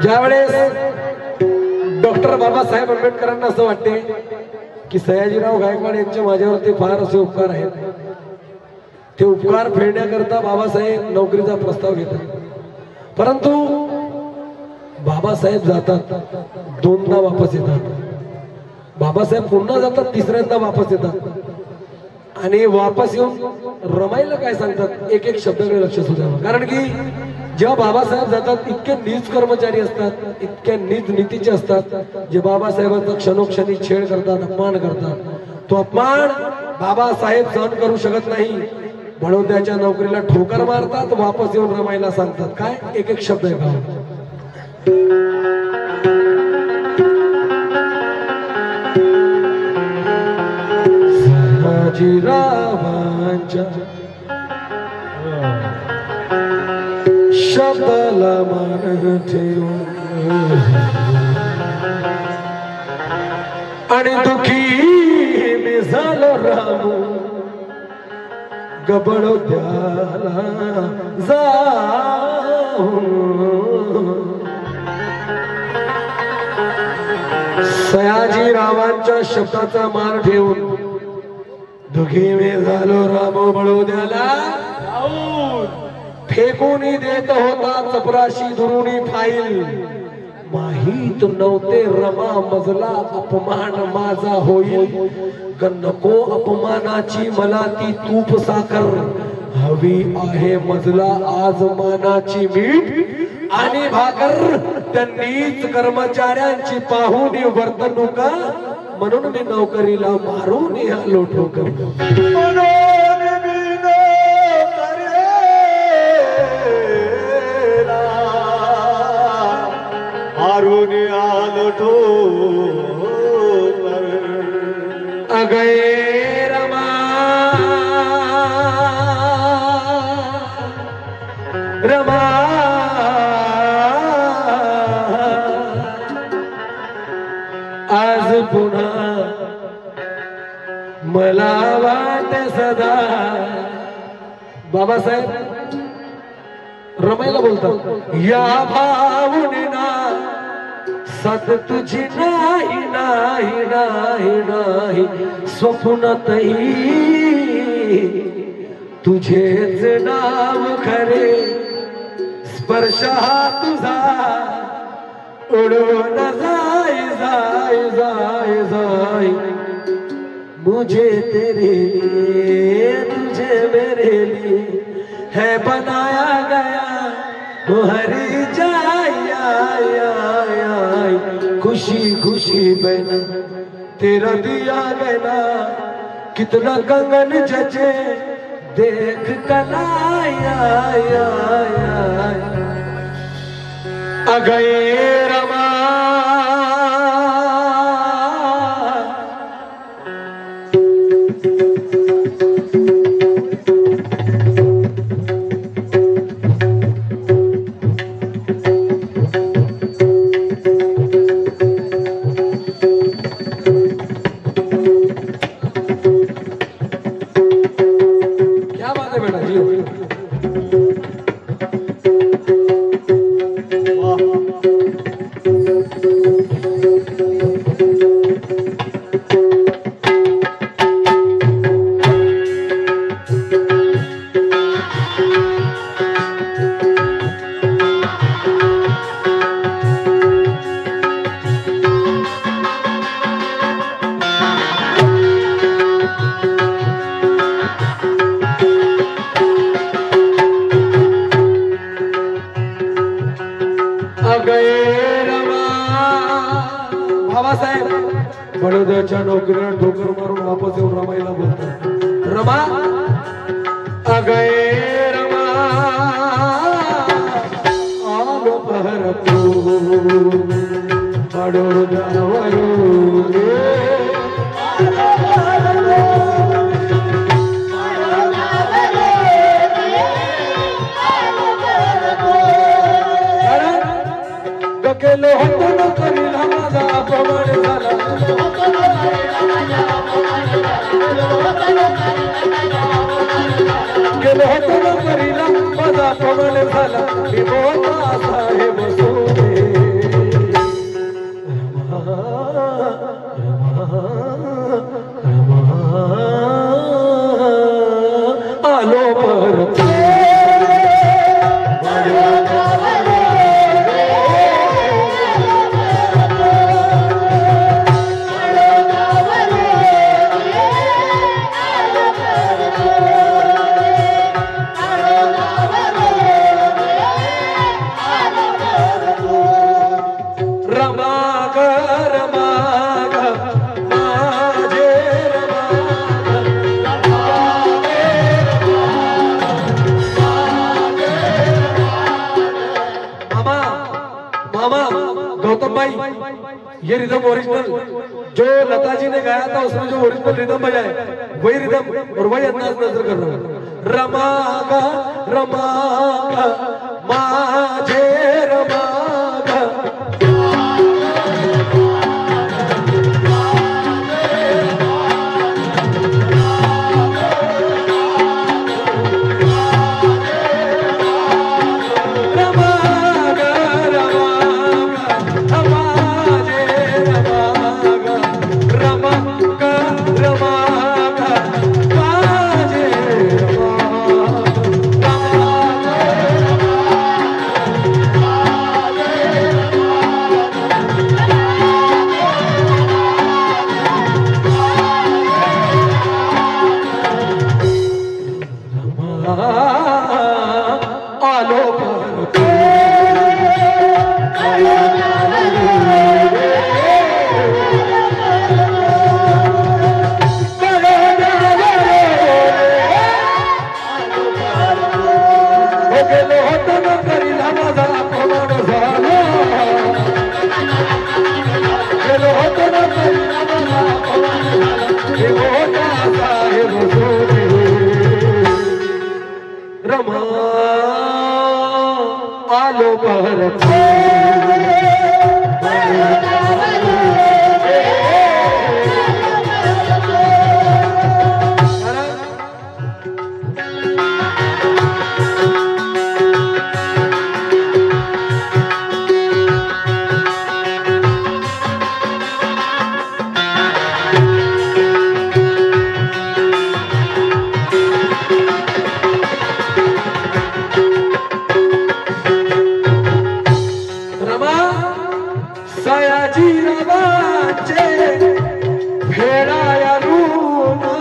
ज्यावेळेस डॉक्टर बाबासाहेब आंबेडकरांना असं वाटते की सयाजीराव गायकवाड यांचे माझ्यावरती फार असे उपकार आहेत, ते उपकार फेडण्याकरता बाबासाहेब नोकरीचा प्रस्ताव घेतात. परंतु बाबासाहेब जातात, दोनदा वापस येतात. बाबासाहेब पुन्हा जातात, तिसऱ्यांदा वापस येतात आणि वापस येऊन रमाईला काय सांगतात, एक एक शब्दाकडे लक्ष सुद्धा. कारण की जेव्हा बाबासाहेब जातात इतके नीच कर्मचारी असतात, इतक्या नीच नीतीचे असतात, जे बाबासाहेबांचा क्षणोक्षणी छेड करतात, अपमान करतात. तो अपमान बाबासाहेब सहन करू शकत नाही म्हणून त्याच्या नोकरीला ठोकर मारतात, वापस येऊन रमाईला सांगतात. काय एक एक शब्द आहे का? सयाजीरावांच्या शब्दाला मान ठेवून आणि दुखी मी झालो रामू गबडो त्याला जाऊन. सयाजीरावांच्या शब्दाचा मान ठेवून दुखी मी झालो रामो बडोद्याला फेकून देत होता चपराशी दुरुणी फाईल. माहीत नव्हते रमा मजला अपमान माझा होईल. नको अपमानाची मला ती तूप साखर हवी आहे मजला आज मानाची मीठ आणि भाकर. त्यांनीच कर्मचाऱ्यांची पाहून वर्तणुका म्हणून मी नोकरीला मारून आलो ठोकर. मारून आलो ठोकर. अगये रमा रमा आज पुन्हा मला वाट सदा. बाबासाहेब रमाईला बोलतात, या भावनेना सत तुझी नाही नाही नाही नाही स्वप्नातही तुझेच नाव खरे. स्पर्श हा तुझा उडून जाय जाय जाय जाय. मुझे तेरे लिए तुझे मेरे लिए है बनाया गया वो हरी जाय. खुशी खुशी बना तेरा दिया गया कितना कंगन जचे देख कलाया. अगये रमा बाबासाहेब बडोद्याच्या नोकरीला ठोकर मारून वापस येऊन रमाईला बोलतात, रमा अगये रमा आलो परतून बडोद्यावरून. केलो होतो नोकरीला माझा अपमान झाला. केलो होतो नोकरीला माझा अपमान झाला. मी मोठा साहेब सोने भाई ये रिदम ओरिजिनल जो लता जी ने गाया था उसमें जो ओरिजिनल रिदम बजा है वही रिदम और वही अंदाज नजर कर रहा हूँ। रमागा रमागा माझे रमागा रमा आलो भारत सयाजी रवाचे भेड़ाया रूना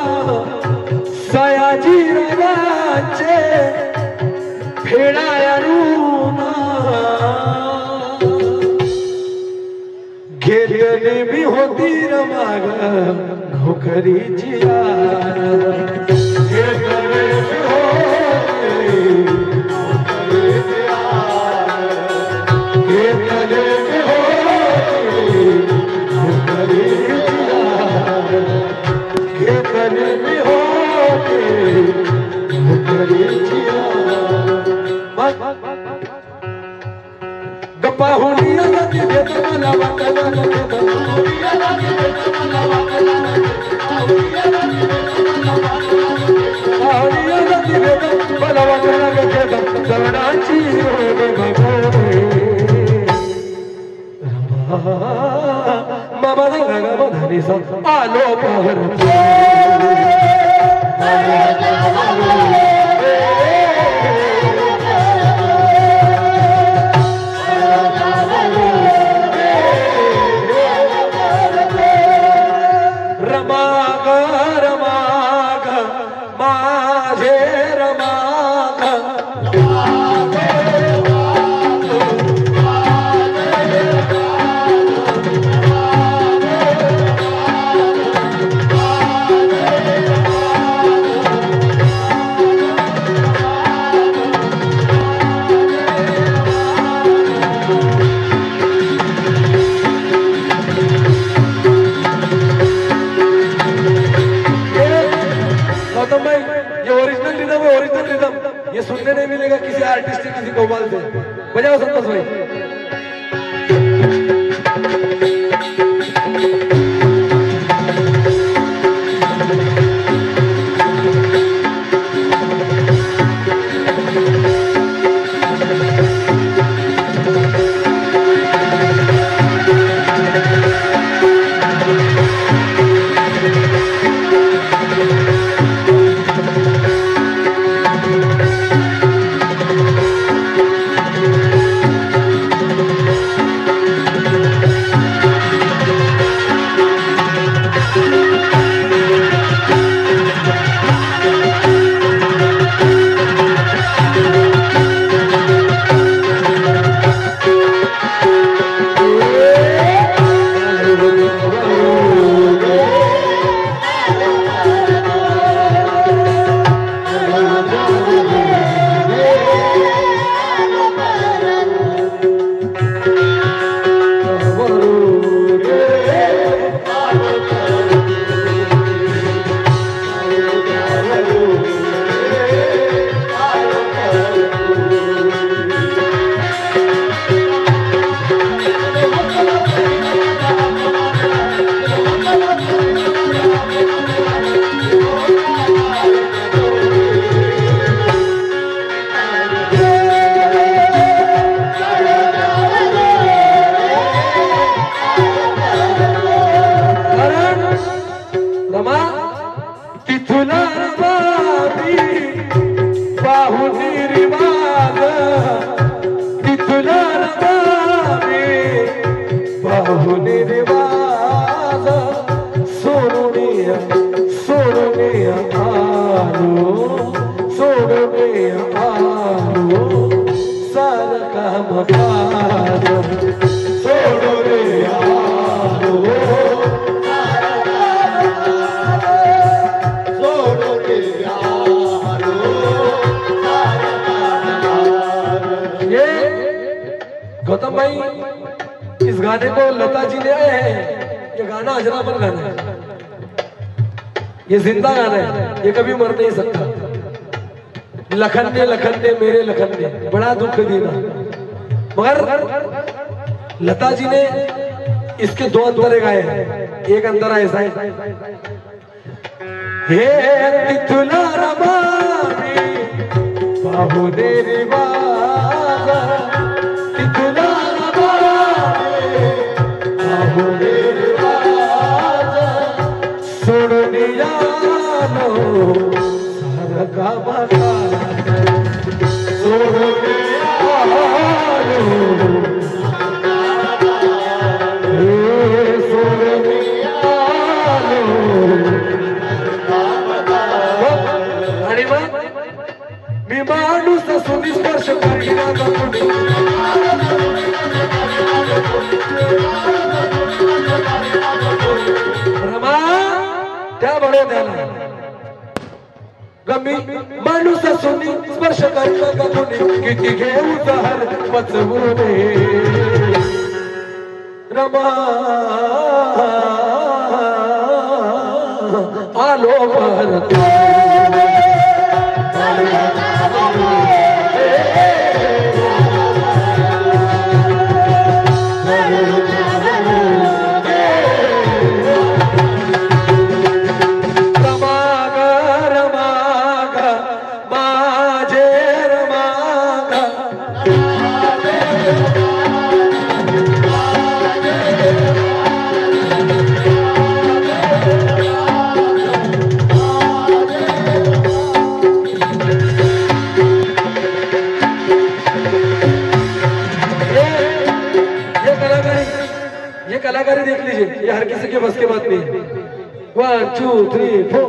सयाजी रवाचे भेड़ाया रूना घेतली मी होती रमाग नोकरी जिया घेतली मी होती नोकरी जिया घेतली गप्पा होलिया लागी देत मला वाटला होलिया लागी देत मला वाटला होलिया लागी देत मला वाटला जवळाची बाबा लगा बधानी सा आलो भारत रमागा रमागा माझे रमागा ओरिजिनल रिदम ये सुनने नहीं मिलेगा किसी आर्टिस्ट से किसी कव्वाल से। बजाओ संतोष भाई। कामकाज सोडो रे यारो सोडो रे यारो ये गौतम भाई इस गाने को लता जी ने आए हैं। ये गाना अजरामर गाना है, ये जिंदा गाना है, ये कभी मर नहीं सकता। लखन ने मेरे लखन ने बड़ा दुख देना, मगर लता जी ने इसके दो अंतरे गाए हैं। एक अंतरा ऐसा है, हे तिथुला रमानी बाबू ने रिवाजा तिथुला रमानी बाबू ने रिवाजा सुनिया लो सारा कामका मी माणूस सुनिस्पर्श करीना रमा त्या बडोद्याला गमी माणूस सुनी स्पर्श करीना कुणी किती घेऊ जहर पचवू दे रमा आलो भारत कलाकारी देख लीजिए, ये हर किसी के बस की बात नहीं। 1 2 3 4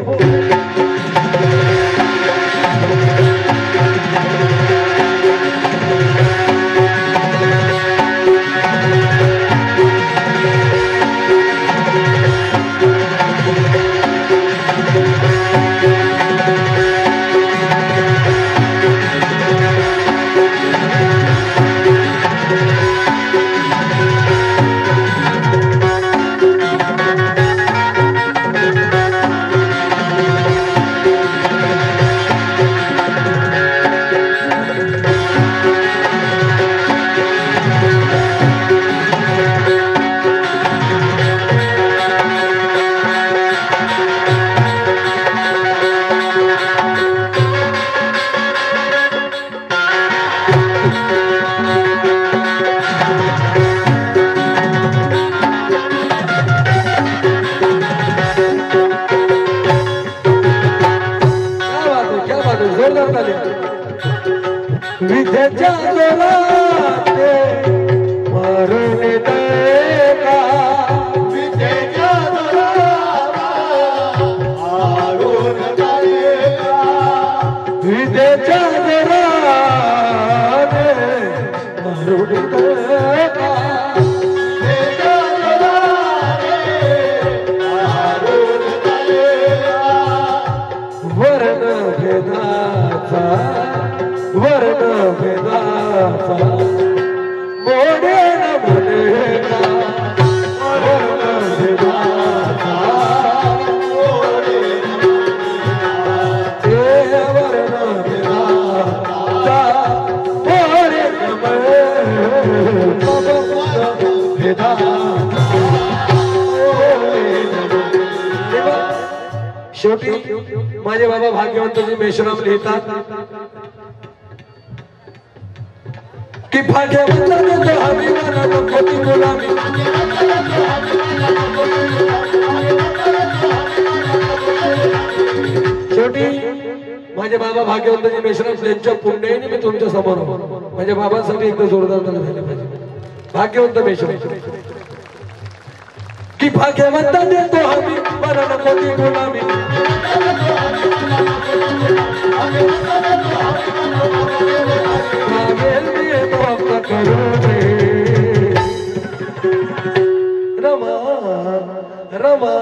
विद्याच्या जोराते मारून देगा विद्याच्या जोरात मारून देगा विद्याच्या जोरात मारून देगा विद्याच्या जोरात मारून देगा वर्ण भेदाचा वर्ण भेदाचा मोडे न म्हणेगा वर्ण भेदाचा मोडे न वर्ण भेदाचा मोडे न भेदाचा शेवटी माझे बाबा भाग्यवंतजी मेश्राम लिहितात कि भाग्यवंत तो हमी मना नको ती गुलामी शेवटी माझे बाबा भाग्यवंतजी मेश्राम यांच्या पुण्याने मी तुमच्या समोर माझ्या बाबांसाठी एकदा जोरदार झाले पाहिजे भाग्यवंत मेश्राम कि भाग्यवंत तो हमी मना नको ती गुलामी करू दे रमा रमा